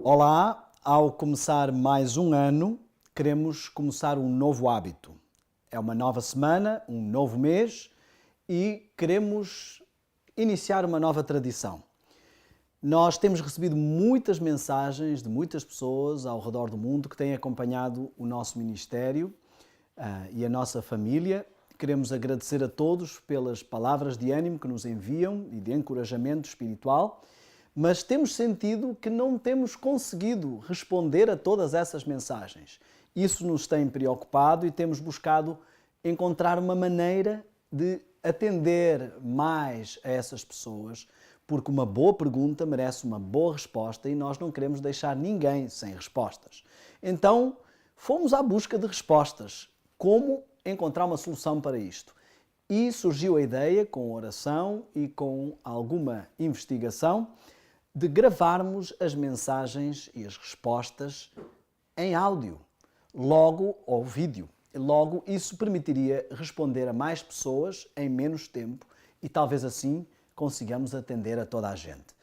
Olá, ao começar mais um ano, queremos começar um novo hábito. É uma nova semana, um novo mês e queremos iniciar uma nova tradição. Nós temos recebido muitas mensagens de muitas pessoas ao redor do mundo que têm acompanhado o nosso ministério e a nossa família. Queremos agradecer a todos pelas palavras de ânimo que nos enviam e de encorajamento espiritual, mas temos sentido que não temos conseguido responder a todas essas mensagens. Isso nos tem preocupado e temos buscado encontrar uma maneira de atender mais a essas pessoas, porque uma boa pergunta merece uma boa resposta e nós não queremos deixar ninguém sem respostas. Então, fomos à busca de respostas. Como encontrar uma solução para isto? E surgiu a ideia, com oração e com alguma investigação, de gravarmos as mensagens e as respostas em áudio, logo ou vídeo. Logo, isso permitiria responder a mais pessoas em menos tempo e talvez assim consigamos atender a toda a gente.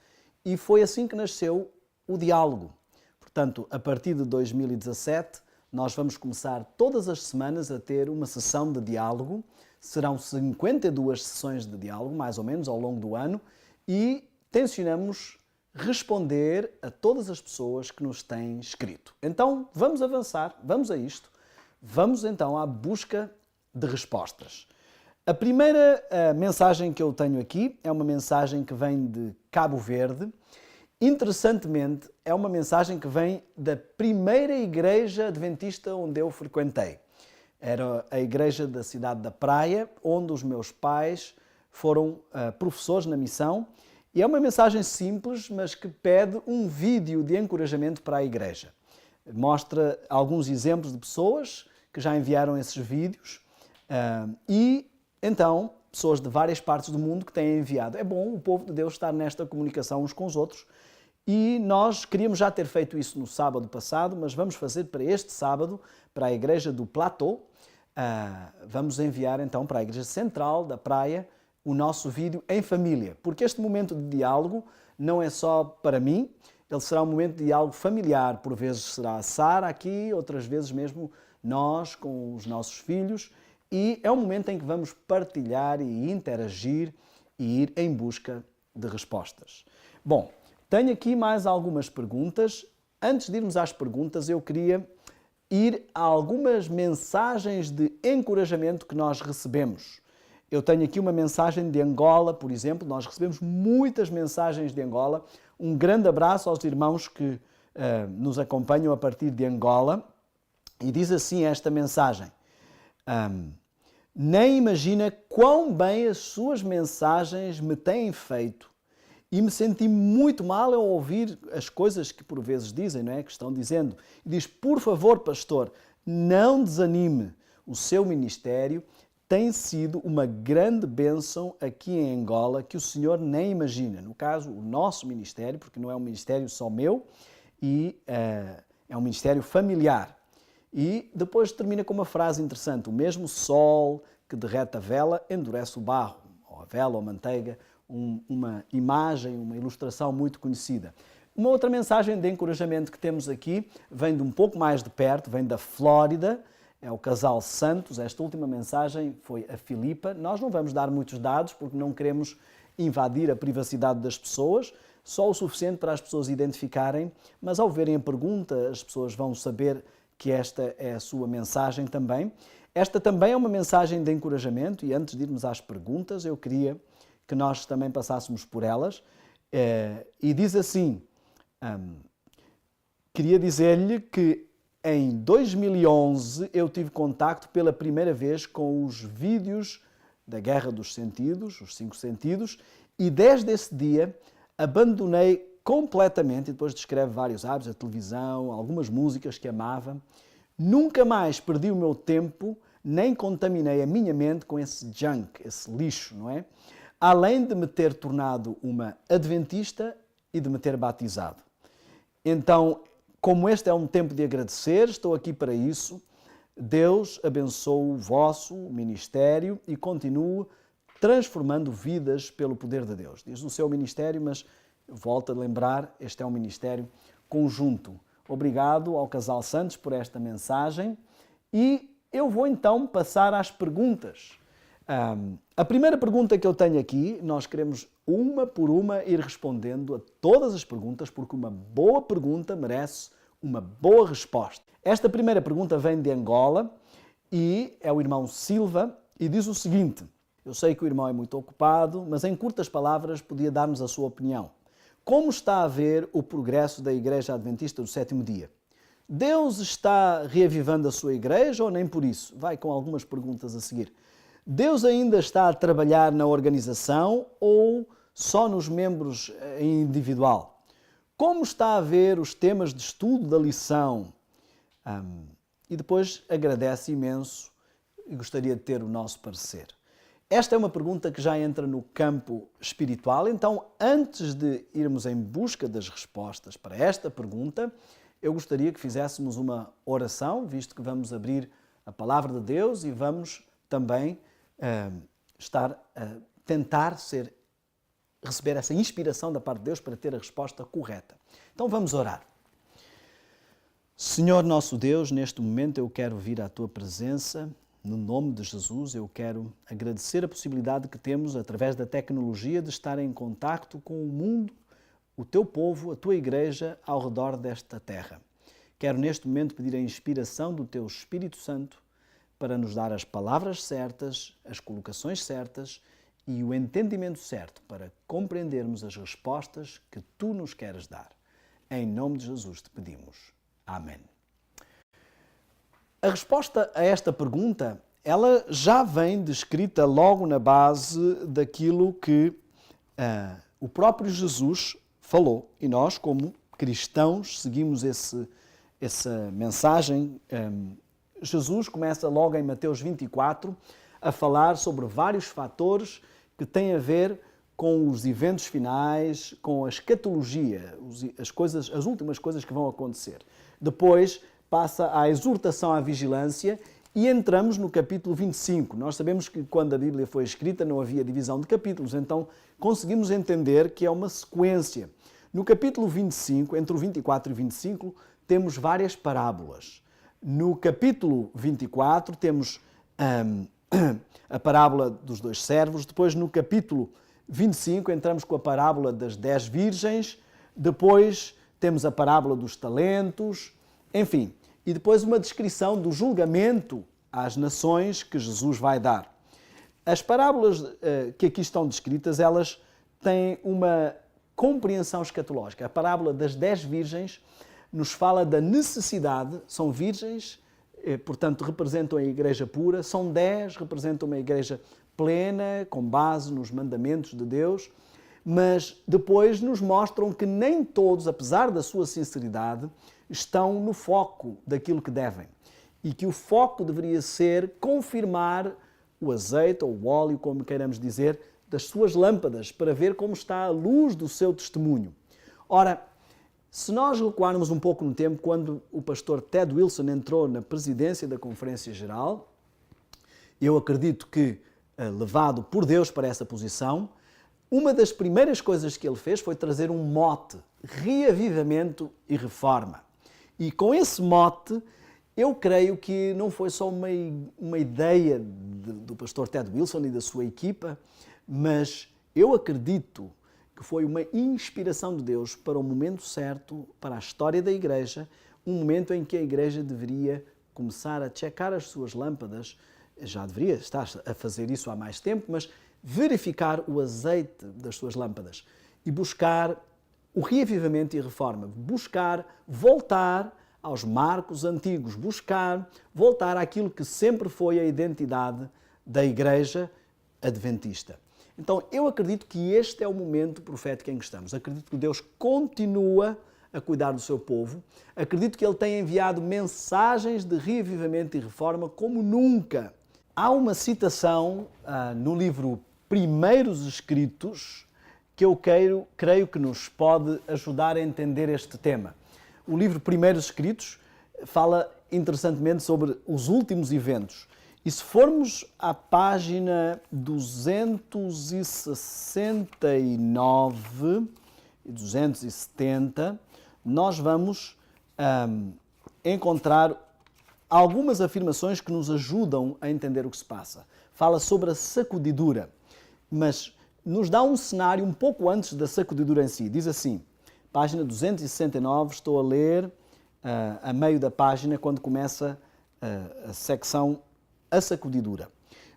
E foi assim que nasceu o diálogo. Portanto, a partir de 2017, nós vamos começar todas as semanas a ter uma sessão de diálogo. Serão 52 sessões de diálogo, mais ou menos, ao longo do ano, e tencionamos responder a todas as pessoas que nos têm escrito. Então, vamos avançar, vamos a isto. Vamos então à busca de respostas. A primeira mensagem que eu tenho aqui é uma mensagem que vem de Cabo Verde. Interessantemente, é uma mensagem que vem da primeira igreja adventista onde eu frequentei. Era a igreja da cidade da Praia, onde os meus pais foram professores na missão. E é uma mensagem simples, mas que pede um vídeo de encorajamento para a igreja. Mostra alguns exemplos de pessoas que já enviaram esses vídeos e, então, pessoas de várias partes do mundo que têm enviado. É bom o povo de Deus estar nesta comunicação uns com os outros e nós queríamos já ter feito isso no sábado passado, mas vamos fazer para este sábado, para a igreja do Platô. Vamos enviar, então, para a igreja central da Praia, o nosso vídeo em família, porque este momento de diálogo não é só para mim, ele será um momento de diálogo familiar, por vezes será a Sara aqui, outras vezes mesmo nós com os nossos filhos, e é um momento em que vamos partilhar e interagir e ir em busca de respostas. Bom, tenho aqui mais algumas perguntas. Antes de irmos às perguntas, eu queria ir a algumas mensagens de encorajamento que nós recebemos. Eu tenho aqui uma mensagem de Angola, por exemplo. Nós recebemos muitas mensagens de Angola. Um grande abraço aos irmãos que nos acompanham a partir de Angola. E diz assim esta mensagem. Nem imagina quão bem as suas mensagens me têm feito. E me senti muito mal ao ouvir as coisas que por vezes dizem, não é? Que estão dizendo. Diz, por favor, pastor, não desanime. O seu ministério tem sido uma grande bênção aqui em Angola que o senhor nem imagina. No caso, o nosso ministério, porque não é um ministério só meu, e é um ministério familiar. E depois termina com uma frase interessante. O mesmo sol que derrete a vela endurece o barro, ou a vela ou a manteiga, uma imagem, uma ilustração muito conhecida. Uma outra mensagem de encorajamento que temos aqui vem de um pouco mais de perto, vem da Flórida. É o casal Santos. Esta última mensagem foi a Filipa. Nós não vamos dar muitos dados porque não queremos invadir a privacidade das pessoas, só o suficiente para as pessoas identificarem, mas ao verem a pergunta as pessoas vão saber que esta é a sua mensagem também. Esta também é uma mensagem de encorajamento e antes de irmos às perguntas eu queria que nós também passássemos por elas. E diz assim, queria dizer-lhe que em 2011 eu tive contacto pela primeira vez com os vídeos da Guerra dos Sentidos, os 5 sentidos, e desde esse dia abandonei completamente, e depois descreve vários hábitos, a televisão, algumas músicas que amava. Nunca mais perdi o meu tempo, nem contaminei a minha mente com esse junk, esse lixo, não é? Além de me ter tornado uma adventista e de me ter batizado. Então, como este é um tempo de agradecer, estou aqui para isso. Deus abençoe o vosso ministério e continue transformando vidas pelo poder de Deus. Diz no seu ministério, mas volto a lembrar, este é um ministério conjunto. Obrigado ao Casal Santos por esta mensagem e eu vou então passar às perguntas. A primeira pergunta que eu tenho aqui, nós queremos uma por uma ir respondendo a todas as perguntas, porque uma boa pergunta merece uma boa resposta. Esta primeira pergunta vem de Angola e é o irmão Silva e diz o seguinte: eu sei que o irmão é muito ocupado, mas em curtas palavras podia dar-nos a sua opinião. Como está a ver o progresso da Igreja Adventista do Sétimo Dia? Deus está reavivando a sua igreja ou nem por isso? Vai com algumas perguntas a seguir. Deus ainda está a trabalhar na organização ou só nos membros em individual? Como está a ver os temas de estudo da lição? E depois agradece imenso e gostaria de ter o nosso parecer. Esta é uma pergunta que já entra no campo espiritual, então antes de irmos em busca das respostas para esta pergunta, eu gostaria que fizéssemos uma oração, visto que vamos abrir a Palavra de Deus e vamos também tentar receber essa inspiração da parte de Deus para ter a resposta correta. Então vamos orar. Senhor nosso Deus, neste momento eu quero vir à Tua presença, no nome de Jesus. Eu quero agradecer a possibilidade que temos, através da tecnologia, de estar em contacto com o mundo, o Teu povo, a Tua Igreja, ao redor desta terra. Quero neste momento pedir a inspiração do Teu Espírito Santo para nos dar as palavras certas, as colocações certas e o entendimento certo para compreendermos as respostas que Tu nos queres dar. Em nome de Jesus te pedimos. Amém. A resposta a esta pergunta, ela já vem descrita logo na base daquilo que o próprio Jesus falou. E nós, como cristãos, seguimos essa mensagem. Jesus começa logo em Mateus 24 a falar sobre vários fatores que têm a ver com os eventos finais, com a escatologia, as últimas coisas que vão acontecer. Depois passa à exortação à vigilância e entramos no capítulo 25. Nós sabemos que quando a Bíblia foi escrita não havia divisão de capítulos, então conseguimos entender que é uma sequência. No capítulo 25, entre o 24 e o 25, temos várias parábolas. No capítulo 24 temos a parábola dos 2 servos, depois no capítulo 25 entramos com a parábola das 10 virgens, depois temos a parábola dos talentos, enfim, e depois uma descrição do julgamento às nações que Jesus vai dar. As parábolas que aqui estão descritas, elas têm uma compreensão escatológica. A parábola das 10 virgens nos fala da necessidade, são virgens, portanto representam a igreja pura, são 10, representam uma igreja plena, com base nos mandamentos de Deus, mas depois nos mostram que nem todos, apesar da sua sinceridade, estão no foco daquilo que devem. E que o foco deveria ser confirmar o azeite ou o óleo, como queiramos dizer, das suas lâmpadas, para ver como está a luz do seu testemunho. Ora, se nós recuarmos um pouco no tempo, quando o pastor Ted Wilson entrou na presidência da Conferência Geral, eu acredito que, levado por Deus para essa posição, uma das primeiras coisas que ele fez foi trazer um mote, reavivamento e reforma. E com esse mote, eu creio que não foi só uma ideia do pastor Ted Wilson e da sua equipa, mas eu acredito que foi uma inspiração de Deus para o momento certo, para a história da igreja, um momento em que a igreja deveria começar a checar as suas lâmpadas, já deveria estar a fazer isso há mais tempo, mas verificar o azeite das suas lâmpadas e buscar o reavivamento e reforma, buscar voltar aos marcos antigos, buscar voltar àquilo que sempre foi a identidade da igreja adventista. Então, eu acredito que este é o momento profético em que estamos. Acredito que Deus continua a cuidar do seu povo. Acredito que Ele tem enviado mensagens de reavivamento e reforma como nunca. Há uma citação no livro Primeiros Escritos que eu creio que nos pode ajudar a entender este tema. O livro Primeiros Escritos fala interessantemente sobre os últimos eventos. E se formos à página 269 e 270, nós vamos encontrar algumas afirmações que nos ajudam a entender o que se passa. Fala sobre a sacudidura, mas nos dá um cenário um pouco antes da sacudidura em si. Diz assim, página 269, estou a ler a meio da página, quando começa a secção A Sacudidura.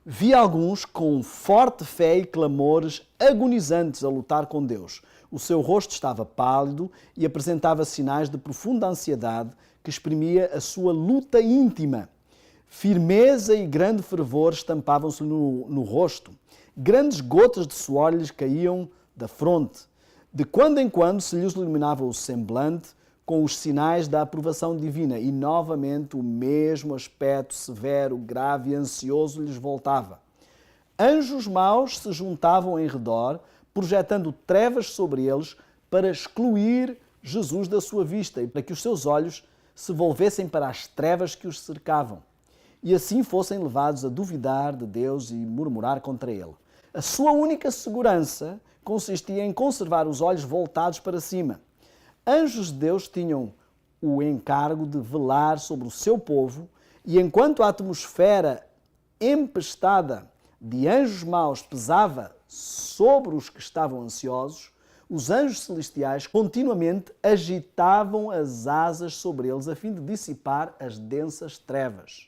Vi alguns com forte fé e clamores agonizantes a lutar com Deus. O seu rosto estava pálido e apresentava sinais de profunda ansiedade que exprimia a sua luta íntima. Firmeza e grande fervor estampavam-se no rosto. Grandes gotas de suor lhes caíam da fronte. De quando em quando se lhes iluminava o semblante com os sinais da aprovação divina e novamente o mesmo aspecto severo, grave e ansioso lhes voltava. Anjos maus se juntavam em redor, projetando trevas sobre eles para excluir Jesus da sua vista e para que os seus olhos se volvessem para as trevas que os cercavam e assim fossem levados a duvidar de Deus e murmurar contra Ele. A sua única segurança consistia em conservar os olhos voltados para cima. Anjos de Deus tinham o encargo de velar sobre o seu povo e enquanto a atmosfera empestada de anjos maus pesava sobre os que estavam ansiosos, os anjos celestiais continuamente agitavam as asas sobre eles a fim de dissipar as densas trevas.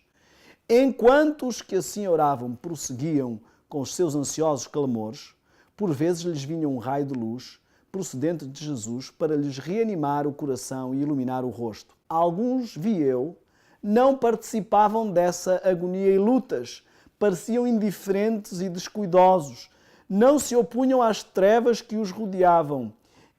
Enquanto os que assim oravam prosseguiam com os seus ansiosos clamores, por vezes lhes vinha um raio de luz procedente de Jesus para lhes reanimar o coração e iluminar o rosto. Alguns, vi eu, não participavam dessa agonia e lutas, pareciam indiferentes e descuidosos, não se opunham às trevas que os rodeavam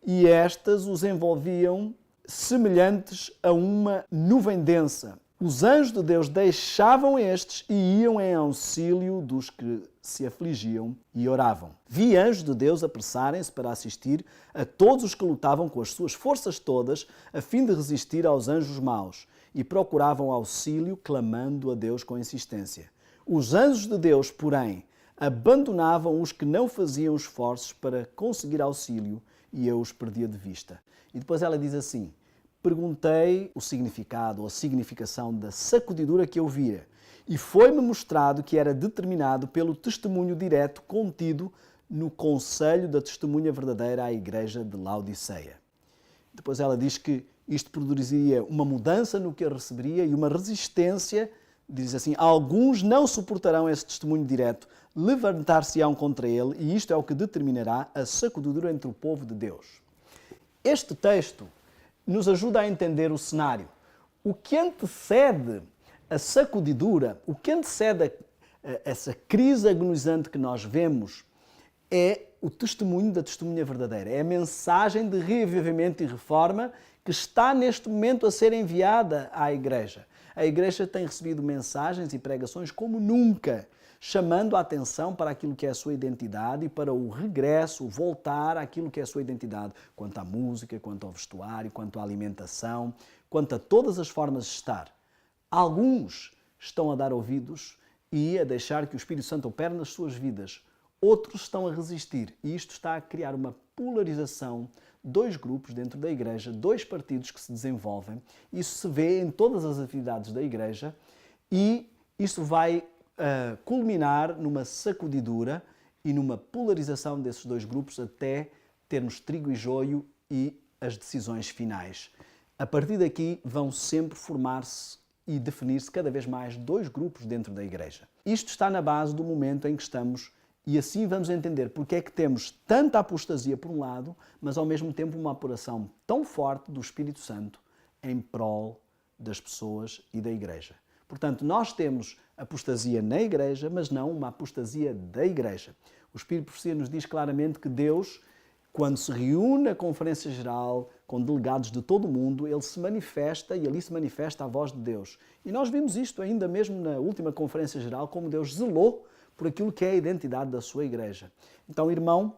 e estas os envolviam semelhantes a uma nuvem densa. Os anjos de Deus deixavam estes e iam em auxílio dos que se afligiam e oravam. Vi anjos de Deus apressarem-se para assistir a todos os que lutavam com as suas forças todas a fim de resistir aos anjos maus e procuravam auxílio clamando a Deus com insistência. Os anjos de Deus, porém, abandonavam os que não faziam esforços para conseguir auxílio e eu os perdia de vista. E depois ela diz assim, perguntei o significado ou a significação da sacudidura que eu via e foi-me mostrado que era determinado pelo testemunho direto contido no conselho da testemunha verdadeira à igreja de Laodiceia. Depois ela diz que isto produziria uma mudança no que a receberia e uma resistência, diz assim, alguns não suportarão esse testemunho direto, levantar-se-ão contra ele e isto é o que determinará a sacudidura entre o povo de Deus. Este texto nos ajuda a entender o cenário. O que antecede a sacudidura, o que antecede essa crise agonizante que nós vemos é o testemunho da testemunha verdadeira. É a mensagem de reavivamento e reforma que está neste momento a ser enviada à igreja. A igreja tem recebido mensagens e pregações como nunca, chamando a atenção para aquilo que é a sua identidade e para o regresso, o voltar àquilo que é a sua identidade, quanto à música, quanto ao vestuário, quanto à alimentação, quanto a todas as formas de estar. Alguns estão a dar ouvidos e a deixar que o Espírito Santo opere nas suas vidas. Outros estão a resistir e isto está a criar uma polarização, dois grupos dentro da igreja, dois partidos que se desenvolvem. Isso se vê em todas as atividades da igreja e isso vai culminar numa sacudidura e numa polarização desses dois grupos até termos trigo e joio e as decisões finais. A partir daqui vão sempre formar-se e definir-se cada vez mais dois grupos dentro da igreja. Isto está na base do momento em que estamos e assim vamos entender porque é que temos tanta apostasia por um lado, mas ao mesmo tempo uma apuração tão forte do Espírito Santo em prol das pessoas e da igreja. Portanto, nós temos apostasia na igreja, mas não uma apostasia da igreja. O Espírito de Profecia nos diz claramente que Deus, quando se reúne a Conferência Geral com delegados de todo o mundo, ele se manifesta e ali se manifesta a voz de Deus. E nós vimos isto ainda mesmo na última Conferência Geral, como Deus zelou por aquilo que é a identidade da sua igreja. Então, irmão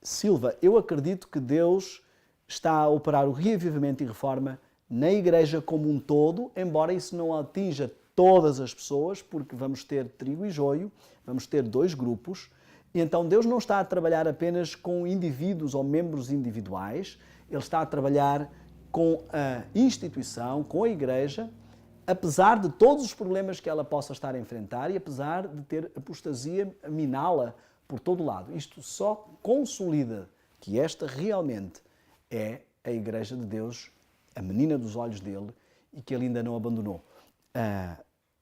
Silva, eu acredito que Deus está a operar o reavivamento e reforma na igreja como um todo, embora isso não atinja todas as pessoas, porque vamos ter trigo e joio, vamos ter dois grupos, e então Deus não está a trabalhar apenas com indivíduos ou membros individuais, Ele está a trabalhar com a instituição, com a Igreja, apesar de todos os problemas que ela possa estar a enfrentar e apesar de ter apostasia a miná-la por todo lado. Isto só consolida que esta realmente é a Igreja de Deus, a menina dos olhos dele, e que ele ainda não abandonou.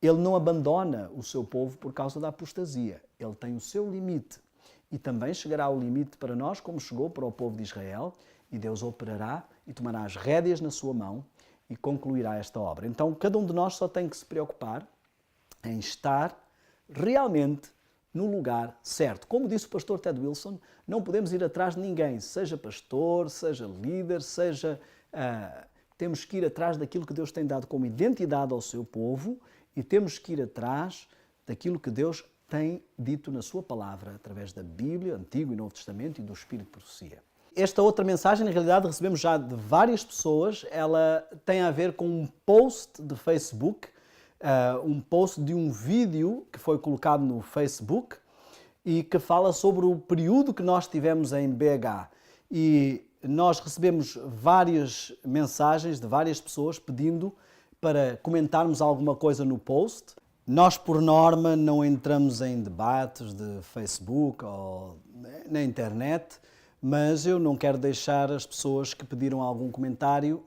Ele não abandona o seu povo por causa da apostasia. Ele tem o seu limite. E também chegará o limite para nós, como chegou para o povo de Israel, e Deus operará e tomará as rédeas na sua mão e concluirá esta obra. Então, cada um de nós só tem que se preocupar em estar realmente no lugar certo. Como disse o pastor Ted Wilson, não podemos ir atrás de ninguém, seja pastor, seja líder, temos que ir atrás daquilo que Deus tem dado como identidade ao seu povo e temos que ir atrás daquilo que Deus tem dito na sua palavra, através da Bíblia, Antigo e Novo Testamento e do Espírito de Profecia. Esta outra mensagem, na realidade, recebemos já de várias pessoas. Ela tem a ver com um post de Facebook, um post de um vídeo que foi colocado no Facebook e que fala sobre o período que nós tivemos em BH. E nós recebemos várias mensagens de várias pessoas pedindo para comentarmos alguma coisa no post. Nós, por norma, não entramos em debates de Facebook ou na internet, mas eu não quero deixar as pessoas que pediram algum comentário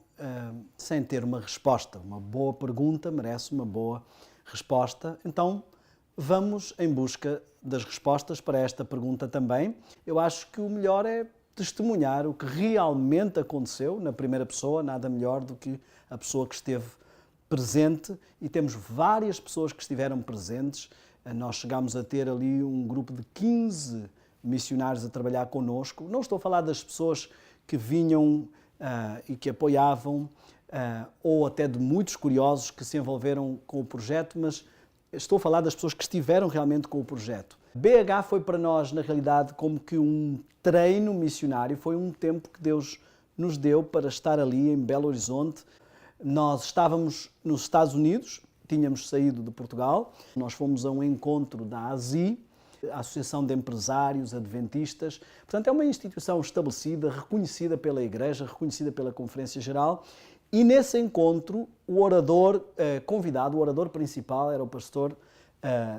sem ter uma resposta. Uma boa pergunta merece uma boa resposta. Então, vamos em busca das respostas para esta pergunta também. Eu acho que o melhor é testemunhar o que realmente aconteceu na primeira pessoa, nada melhor do que a pessoa que esteve presente, e temos várias pessoas que estiveram presentes. Nós chegámos a ter ali um grupo de 15 missionários a trabalhar connosco. Não estou a falar das pessoas que vinham e que apoiavam, ou até de muitos curiosos que se envolveram com o projeto, mas estou a falar das pessoas que estiveram realmente com o projeto. BH foi para nós, na realidade, como que um treino missionário, foi um tempo que Deus nos deu para estar ali em Belo Horizonte. Nós estávamos nos Estados Unidos, tínhamos saído de Portugal, nós fomos a um encontro da ASI, a Associação de Empresários Adventistas. Portanto, é uma instituição estabelecida, reconhecida pela Igreja, reconhecida pela Conferência Geral, e nesse encontro o orador convidado, o orador principal era o pastor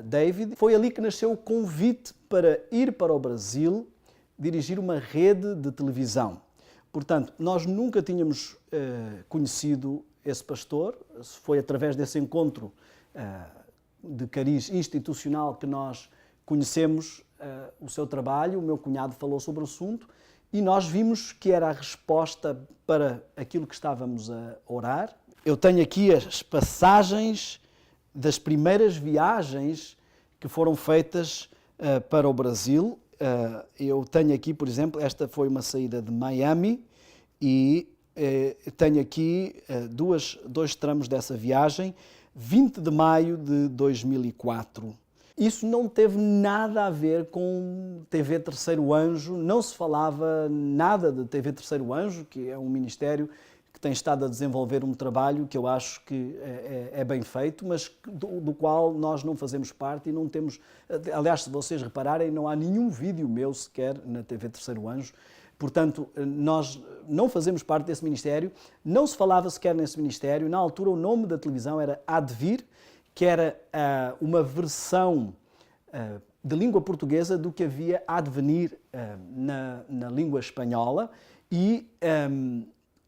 David. Foi ali que nasceu o convite para ir para o Brasil dirigir uma rede de televisão. Portanto, nós nunca tínhamos conhecido esse pastor, foi através desse encontro de cariz institucional que nós conhecemos o seu trabalho. O meu cunhado falou sobre o assunto e nós vimos que era a resposta para aquilo que estávamos a orar. Eu tenho aqui as passagens das primeiras viagens que foram feitas para o Brasil. Eu tenho aqui, por exemplo, esta foi uma saída de Miami e tenho aqui dois tramos dessa viagem, 20 de maio de 2004. Isso não teve nada a ver com TV Terceiro Anjo, não se falava nada de TV Terceiro Anjo, que é um ministério que tem estado a desenvolver um trabalho que eu acho que é bem feito, mas do qual nós não fazemos parte e não temos... Aliás, se vocês repararem, não há nenhum vídeo meu sequer na TV Terceiro Anjo. Portanto, nós não fazemos parte desse ministério, não se falava sequer nesse ministério. Na altura, o nome da televisão era Advir, que era uma versão de língua portuguesa do que havia Advenir na língua espanhola. E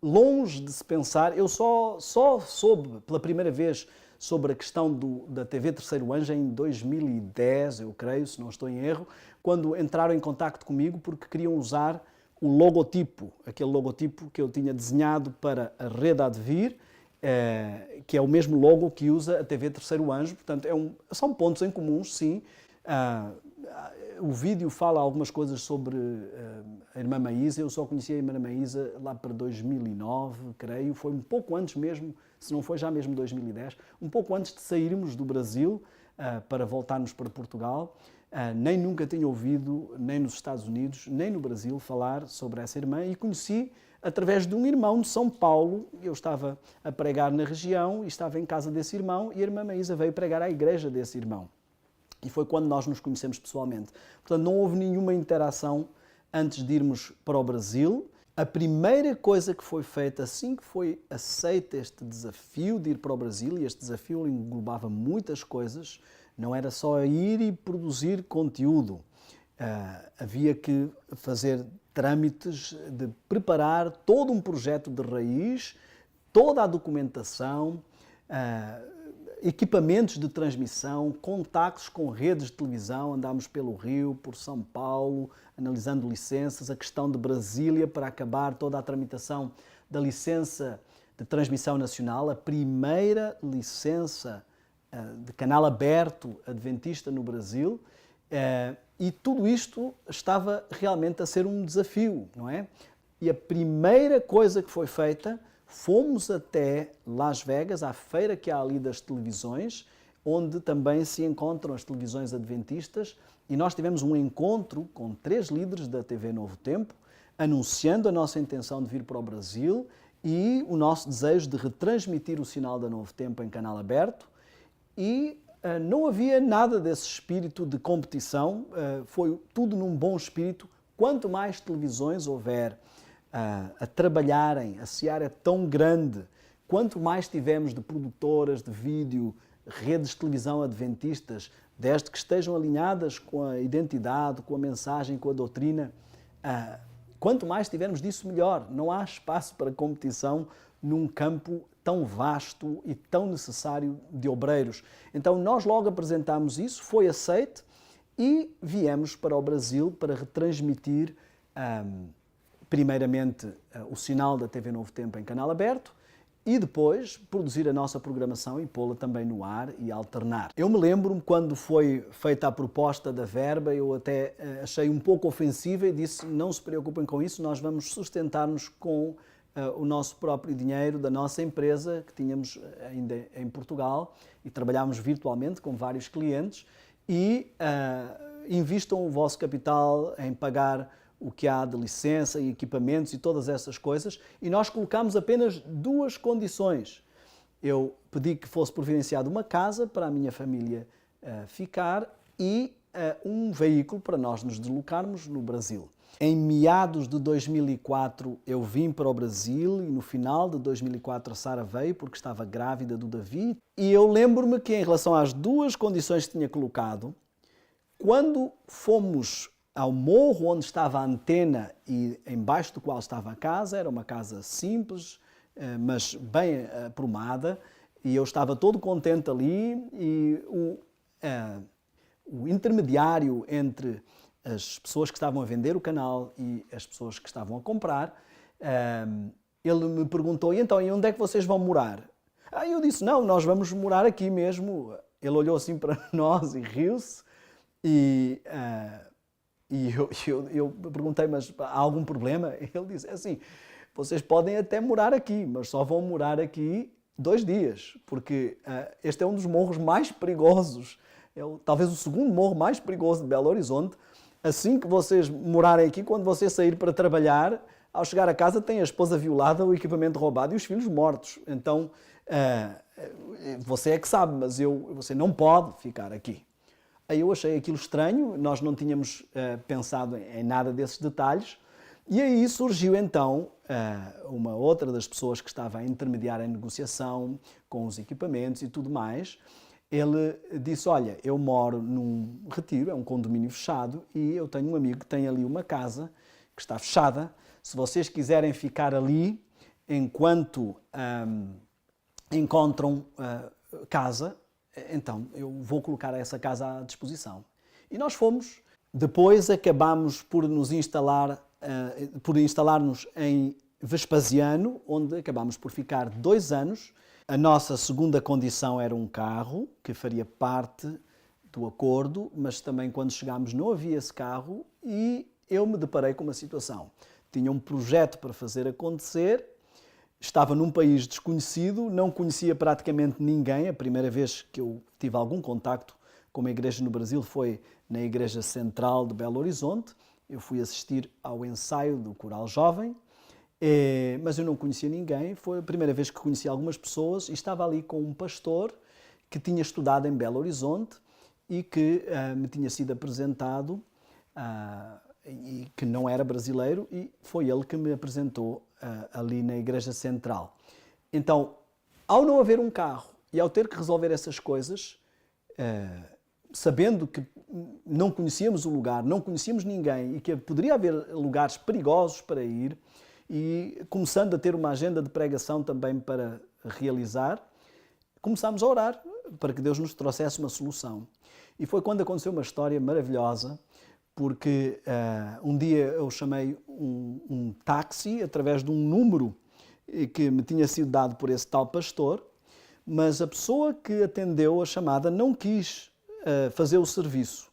longe de se pensar, eu só soube pela primeira vez sobre a questão da TV Terceiro Anjo em 2010, eu creio, se não estou em erro, quando entraram em contacto comigo porque queriam usar o logotipo, aquele logotipo que eu tinha desenhado para a rede Advir, que é o mesmo logo que usa a TV Terceiro Anjo. Portanto, são pontos em comuns, sim. O vídeo fala algumas coisas sobre a irmã Maísa. Eu só conheci a irmã Maísa lá para 2009, creio. Foi um pouco antes mesmo, se não foi já mesmo 2010, um pouco antes de sairmos do Brasil para voltarmos para Portugal. Nem nunca tinha ouvido, nem nos Estados Unidos, nem no Brasil, falar sobre essa irmã e conheci através de um irmão de São Paulo. Eu estava a pregar na região e estava em casa desse irmão e a irmã Maísa veio pregar à igreja desse irmão. E foi quando nós nos conhecemos pessoalmente. Portanto, não houve nenhuma interação antes de irmos para o Brasil. A primeira coisa que foi feita assim que foi aceito este desafio de ir para o Brasil, e este desafio englobava muitas coisas, não era só ir e produzir conteúdo. Havia que fazer trâmites de preparar todo um projeto de raiz, toda a documentação, equipamentos de transmissão, contactos com redes de televisão, andámos pelo Rio, por São Paulo, analisando licenças, a questão de Brasília para acabar toda a tramitação da licença de transmissão nacional, a primeira licença de canal aberto adventista no Brasil, e tudo isto estava realmente a ser um desafio, não é? E a primeira coisa que foi feita, fomos até Las Vegas, à feira que há ali das televisões, onde também se encontram as televisões adventistas, e nós tivemos um encontro com 3 líderes da TV Novo Tempo, anunciando a nossa intenção de vir para o Brasil e o nosso desejo de retransmitir o sinal da Novo Tempo em canal aberto, e não havia nada desse espírito de competição, foi tudo num bom espírito. Quanto mais televisões houver a trabalharem, a seara é tão grande, quanto mais tivermos de produtoras de vídeo, redes de televisão adventistas, desde que estejam alinhadas com a identidade, com a mensagem, com a doutrina, quanto mais tivermos disso, melhor. Não há espaço para competição num campo tão vasto e tão necessário de obreiros. Então nós logo apresentámos isso, foi aceito e viemos para o Brasil para retransmitir primeiramente o sinal da TV Novo Tempo em canal aberto e depois produzir a nossa programação e pô-la também no ar e alternar. Eu me lembro-me quando foi feita a proposta da verba, eu até achei um pouco ofensiva e disse: não se preocupem com isso, nós vamos sustentar-nos com o nosso próprio dinheiro da nossa empresa, que tínhamos ainda em Portugal, e trabalhámos virtualmente com vários clientes, e invistam o vosso capital em pagar o que há de licença e equipamentos e todas essas coisas, e nós colocámos apenas 2 condições. Eu pedi que fosse providenciada uma casa para a minha família ficar e um veículo para nós nos deslocarmos no Brasil. Em meados de 2004 eu vim para o Brasil e no final de 2004 a Sara veio porque estava grávida do Davi, e eu lembro-me que em relação às 2 condições que tinha colocado, quando fomos ao morro onde estava a antena e embaixo do qual estava a casa, era uma casa simples, mas bem aprumada, e eu estava todo contente ali, e o intermediário entre as pessoas que estavam a vender o canal e as pessoas que estavam a comprar, ele me perguntou: e então, e onde é que vocês vão morar? Eu disse: não, nós vamos morar aqui mesmo. Ele olhou assim para nós e riu-se, e eu perguntei: mas há algum problema? Ele disse assim: vocês podem até morar aqui, mas só vão morar aqui 2 dias, porque este é um dos morros mais perigosos, talvez o segundo morro mais perigoso de Belo Horizonte. Assim que vocês morarem aqui, quando você sair para trabalhar, ao chegar a casa tem a esposa violada, o equipamento roubado e os filhos mortos. Então, você é que sabe, mas você não pode ficar aqui. Aí eu achei aquilo estranho, nós não tínhamos pensado em nada desses detalhes, e aí surgiu então uma outra das pessoas que estava a intermediar em negociação com os equipamentos e tudo mais. Ele disse: olha, eu moro num retiro, é um condomínio fechado, e eu tenho um amigo que tem ali uma casa que está fechada. Se vocês quiserem ficar ali enquanto encontram casa, então eu vou colocar essa casa à disposição. E nós fomos. Depois acabámos por instalar-nos em Vespasiano, onde acabámos por ficar 2 anos. A nossa segunda condição era um carro, que faria parte do acordo, mas também quando chegámos não havia esse carro, e eu me deparei com uma situação. Tinha um projeto para fazer acontecer, estava num país desconhecido, não conhecia praticamente ninguém. A primeira vez que eu tive algum contacto com uma igreja no Brasil foi na Igreja Central de Belo Horizonte. Eu fui assistir ao ensaio do Coral Jovem, mas eu não conhecia ninguém. Foi a primeira vez que conheci algumas pessoas, e estava ali com um pastor que tinha estudado em Belo Horizonte e que me tinha sido apresentado e que não era brasileiro, e foi ele que me apresentou ali na Igreja Central. Então, ao não haver um carro e ao ter que resolver essas coisas, sabendo que não conhecíamos o lugar, não conhecíamos ninguém e que poderia haver lugares perigosos para ir, e começando a ter uma agenda de pregação também para realizar, começámos a orar para que Deus nos trouxesse uma solução. E foi quando aconteceu uma história maravilhosa, porque um dia eu chamei um táxi através de um número que me tinha sido dado por esse tal pastor, mas a pessoa que atendeu a chamada não quis fazer o serviço.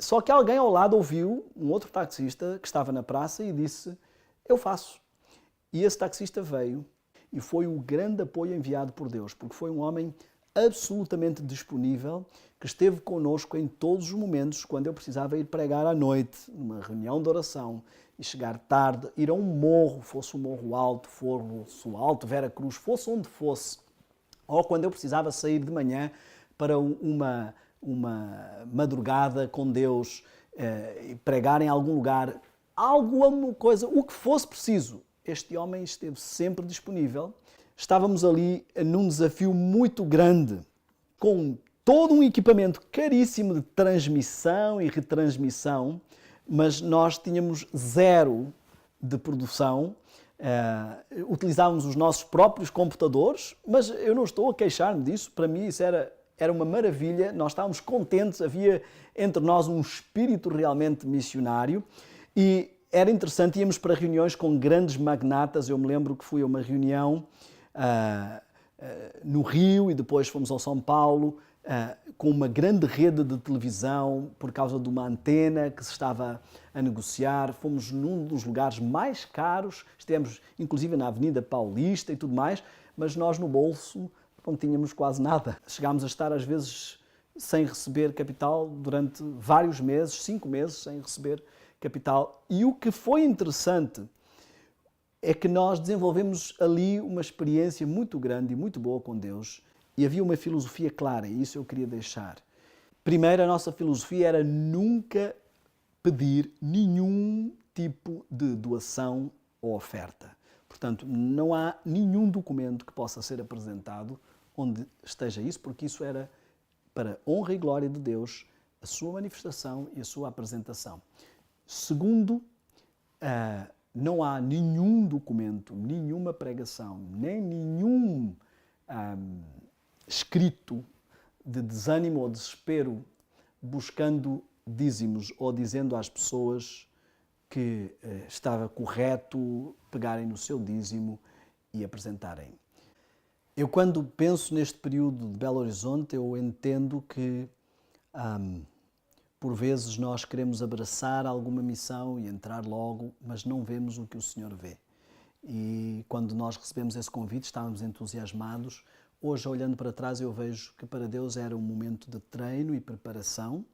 Só que alguém ao lado ouviu um outro taxista que estava na praça e disse: eu faço. E esse taxista veio e foi o grande apoio enviado por Deus, porque foi um homem absolutamente disponível, que esteve connosco em todos os momentos, quando eu precisava ir pregar à noite, numa reunião de oração, e chegar tarde, ir a um morro, fosse um morro alto, fosse o Alto Vera Cruz, fosse onde fosse, ou quando eu precisava sair de manhã para uma madrugada com Deus, e pregar em algum lugar, alguma coisa, o que fosse preciso. Este homem esteve sempre disponível. Estávamos ali num desafio muito grande, com todo um equipamento caríssimo de transmissão e retransmissão, mas nós tínhamos zero de produção. Utilizávamos os nossos próprios computadores, mas eu não estou a queixar-me disso. Para mim isso era uma maravilha, nós estávamos contentes, havia entre nós um espírito realmente missionário e era interessante, íamos para reuniões com grandes magnatas. Eu me lembro que fui a uma reunião no Rio e depois fomos ao São Paulo, com uma grande rede de televisão por causa de uma antena que se estava a negociar. Fomos num dos lugares mais caros, estivemos inclusive na Avenida Paulista e tudo mais, mas nós no bolso não tínhamos quase nada. Chegámos a estar às vezes sem receber capital durante vários meses, 5 meses sem receber capital. E o que foi interessante é que nós desenvolvemos ali uma experiência muito grande e muito boa com Deus, e havia uma filosofia clara, e isso eu queria deixar. Primeiro, a nossa filosofia era nunca pedir nenhum tipo de doação ou oferta. Portanto, não há nenhum documento que possa ser apresentado onde esteja isso, porque isso era para honra e glória de Deus, a sua manifestação e a sua apresentação. Segundo, não há nenhum documento, nenhuma pregação, nem nenhum escrito de desânimo ou desespero buscando dízimos ou dizendo às pessoas que estava correto pegarem no seu dízimo e apresentarem. Eu, quando penso neste período de Belo Horizonte, eu entendo que por vezes nós queremos abraçar alguma missão e entrar logo, mas não vemos o que o Senhor vê. E quando nós recebemos esse convite, estávamos entusiasmados. Hoje, olhando para trás, eu vejo que para Deus era um momento de treino e preparação,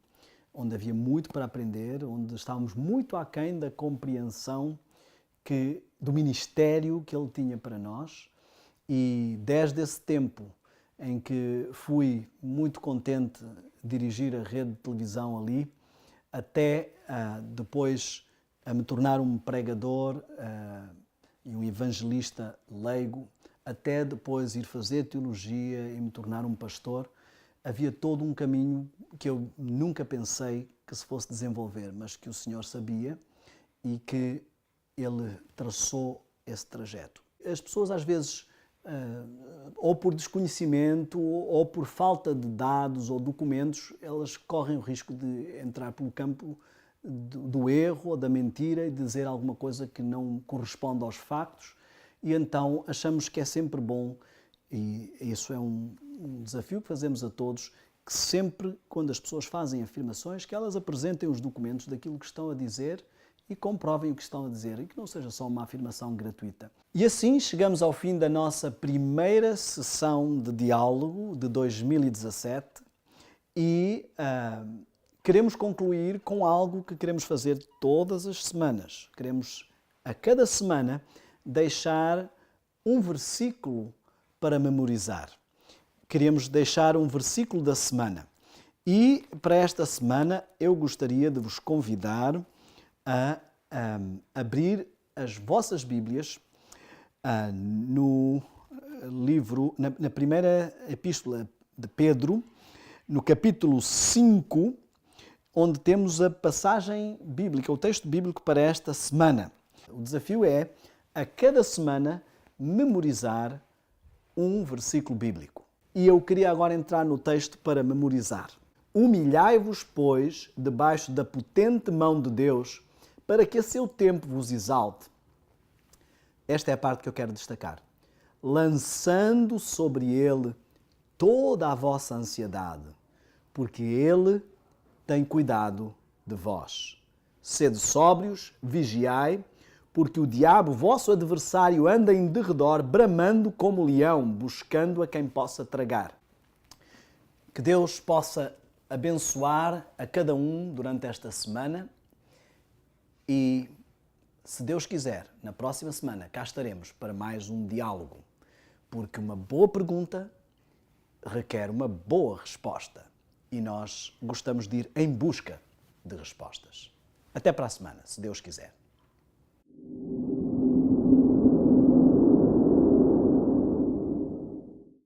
onde havia muito para aprender, onde estávamos muito aquém da compreensão do ministério que Ele tinha para nós. E desde esse tempo em que fui muito contente dirigir a rede de televisão ali, até depois a me tornar um pregador e um evangelista leigo, até depois ir fazer teologia e me tornar um pastor, havia todo um caminho que eu nunca pensei que se fosse desenvolver, mas que o Senhor sabia e que Ele traçou esse trajeto. As pessoas às vezes, ou por desconhecimento, ou por falta de dados ou documentos, elas correm o risco de entrar pelo campo do erro ou da mentira e dizer alguma coisa que não corresponde aos factos, e então achamos que é sempre bom, e isso é um desafio que fazemos a todos, que sempre, quando as pessoas fazem afirmações, que elas apresentem os documentos daquilo que estão a dizer e comprovem o que estão a dizer, e que não seja só uma afirmação gratuita. E assim chegamos ao fim da nossa primeira sessão de diálogo de 2017 e queremos concluir com algo que queremos fazer todas as semanas. Queremos, a cada semana, deixar um versículo para memorizar. Queremos deixar um versículo da semana. E para esta semana eu gostaria de vos convidar a abrir as vossas Bíblias no livro, na primeira epístola de Pedro, no capítulo 5, onde temos a passagem bíblica, o texto bíblico para esta semana. O desafio é, a cada semana, memorizar um versículo bíblico. E eu queria agora entrar no texto para memorizar. Humilhai-vos, pois, debaixo da potente mão de Deus, para que a seu tempo vos exalte. Esta é a parte que eu quero destacar. Lançando sobre ele toda a vossa ansiedade, porque ele tem cuidado de vós. Sede sóbrios, vigiai, porque o diabo, vosso adversário, anda em derredor, bramando como leão, buscando a quem possa tragar. Que Deus possa abençoar a cada um durante esta semana e, se Deus quiser, na próxima semana cá estaremos para mais um diálogo, porque uma boa pergunta requer uma boa resposta e nós gostamos de ir em busca de respostas. Até para a semana, se Deus quiser.